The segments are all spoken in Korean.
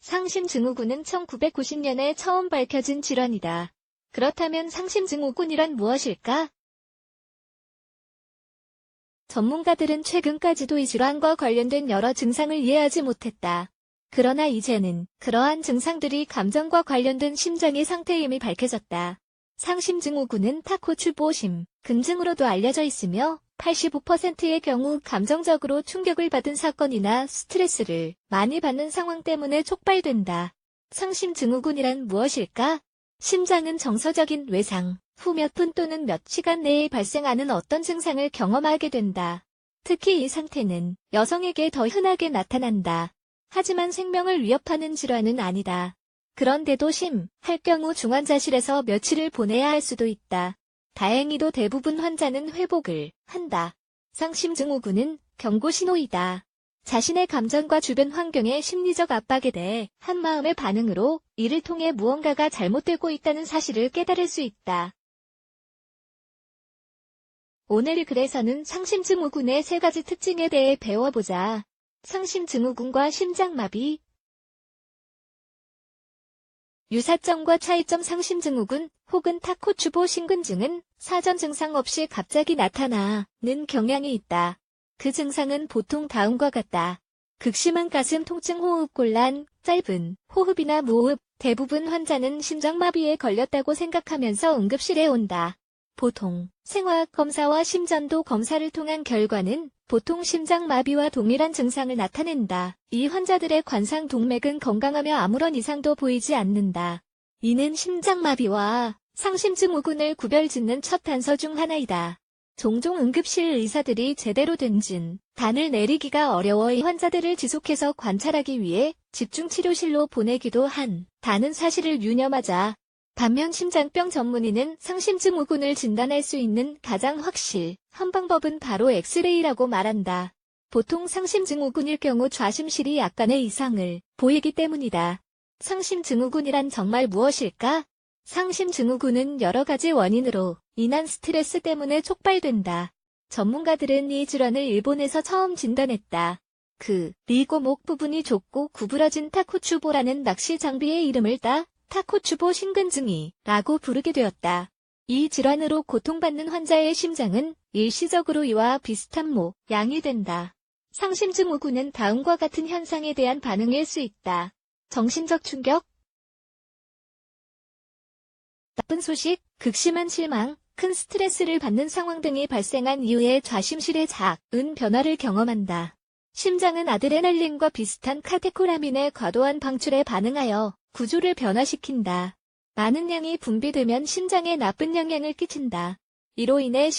상심증후군은 1990년에 처음 밝혀진 질환이다. 그렇다면 상심증후군이란 무엇일까? 전문가들은 최근까지도 이 질환과 관련된 여러 증상을 이해하지 못했다. 그러나 이제는 그러한 증상들이 감정과 관련된 심장의 상태임이 밝혀졌다. 상심증후군은 타코추보심, 근증으로도 알려져 있으며 85%의 경우 감정적으로 충격을 받은 사건이나 스트레스를 많이 받는 상황 때문에 촉발된다. 상심증후군이란 무엇일까? 심장은 정서적인 외상, 후 몇 분 또는 몇 시간 내에 발생하는 어떤 증상을 경험하게 된다. 특히 이 상태는 여성에게 더 흔하게 나타난다. 하지만 생명을 위협하는 질환은 아니다. 그런데도 할 경우 중환자실에서 며칠을 보내야 할 수도 있다. 다행히도 대부분 환자는 회복을 한다. 상심증후군은 경고 신호이다. 자신의 감정과 주변 환경의 심리적 압박에 대해 한마음의 반응으로 이를 통해 무언가가 잘못되고 있다는 사실을 깨달을 수 있다. 오늘 글에서는 상심증후군의 3가지 특징에 대해 배워보자. 상심증후군과 심장마비. 유사점과 차이점. 상심증후군 혹은 타코추보 심근증은 사전 증상 없이 갑자기 나타나는 경향이 있다. 그 증상은 보통 다음과 같다. 극심한 가슴 통증, 호흡곤란, 짧은 호흡이나 무호흡. 대부분 환자는 심장마비에 걸렸다고 생각하면서 응급실에 온다. 보통 생화학 검사와 심전도 검사를 통한 결과는 보통 심장마비와 동일한 증상을 나타낸다. 이 환자들의 관상 동맥은 건강하며 아무런 이상도 보이지 않는다. 이는 심장마비와 상심증후군을 구별짓는 첫 단서 중 하나이다. 종종 응급실 의사들이 제대로 된 진단을 내리기가 어려워 이 환자들을 지속해서 관찰하기 위해 집중치료실로 보내기도 한다는 사실을 유념하자. 반면 심장병 전문의는 상심증후군을 진단할 수 있는 가장 확실한 방법은 바로 엑스레이라고 말한다. 보통 상심증후군일 경우 좌심실이 약간의 이상을 보이기 때문이다. 상심증후군이란 정말 무엇일까? 상심증후군은 여러 가지 원인으로 인한 스트레스 때문에 촉발된다. 전문가들은 이 질환을 일본에서 처음 진단했다. 그리고 목 부분이 좁고 구부러진 타코추보라는 낚시 장비의 이름을 따 타코추보 심근증이라고 부르게 되었다. 이 질환으로 고통받는 환자의 심장은 일시적으로 이와 비슷한 모양이 된다. 상심증후군은 다음과 같은 현상에 대한 반응일 수 있다. 정신적 충격, 나쁜 소식, 극심한 실망, 큰 스트레스를 받는 상황 등이 발생한 이후에 좌심실의 작은 변화를 경험한다. 심장은 아드레날린과 비슷한 카테코라민의 과도한 방출에 반응하여 구조를 변화시킨다. 많은 양이 분비되면 심장에 나쁜 영향을 끼친다. 이로 인해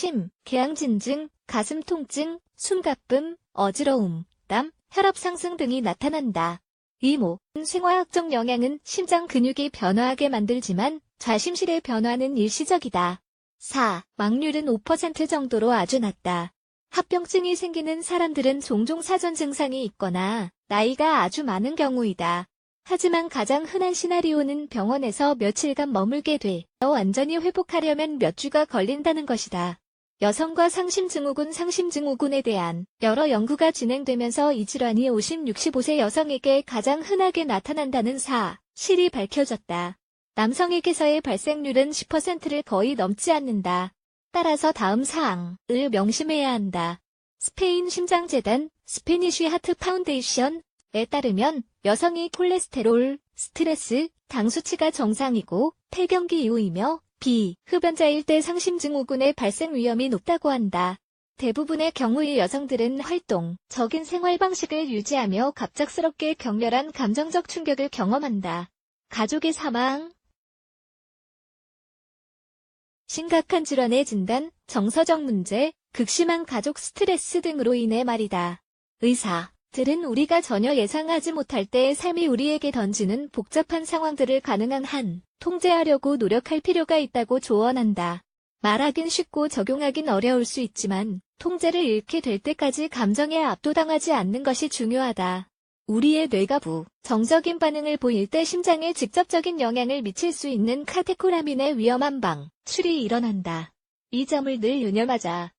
개양진증, 가슴 통증, 숨가쁨, 어지러움, 땀, 혈압 상승 등이 나타난다. 이 모든 생화학적 영향은 심장 근육이 변화하게 만들지만 좌심실의 변화는 일시적이다. 사망률은 5% 정도로 아주 낮다. 합병증이 생기는 사람들은 종종 사전 증상이 있거나 나이가 아주 많은 경우이다. 하지만 가장 흔한 시나리오는 병원에서 며칠간 머물게 돼 완전히 회복하려면 몇 주가 걸린다는 것이다. 여성과 상심증후군에 대한 여러 연구가 진행되면서 이 질환이 50-65세 여성에게 가장 흔하게 나타난다는 사실이 밝혀졌다. 남성에게서의 발생률은 10%를 거의 넘지 않는다. 따라서 다음 사항을 명심해야 한다. 스페인 심장재단 스페니쉬 하트 파운데이션에 따르면 여성이 콜레스테롤, 스트레스, 당 수치가 정상이고 폐경기 이후이며 비흡연자일 때 상심증후군의 발생 위험이 높다고 한다. 대부분의 경우의 여성들은 활동적인 생활 방식을 유지하며 갑작스럽게 격렬한 감정적 충격을 경험한다. 가족의 사망, 심각한 질환의 진단, 정서적 문제, 극심한 가족 스트레스 등으로 인해 말이다. 의사들은 우리가 전혀 예상하지 못할 때의 삶이 우리에게 던지는 복잡한 상황들을 가능한 한 통제하려고 노력할 필요가 있다고 조언한다. 말하긴 쉽고 적용하긴 어려울 수 있지만 통제를 잃게 될 때까지 감정에 압도당하지 않는 것이 중요하다. 우리의 뇌가 부정적인 반응을 보일 때 심장에 직접적인 영향을 미칠 수 있는 카테코라민의 위험한 방출이 일어난다. 이 점을 늘 유념하자.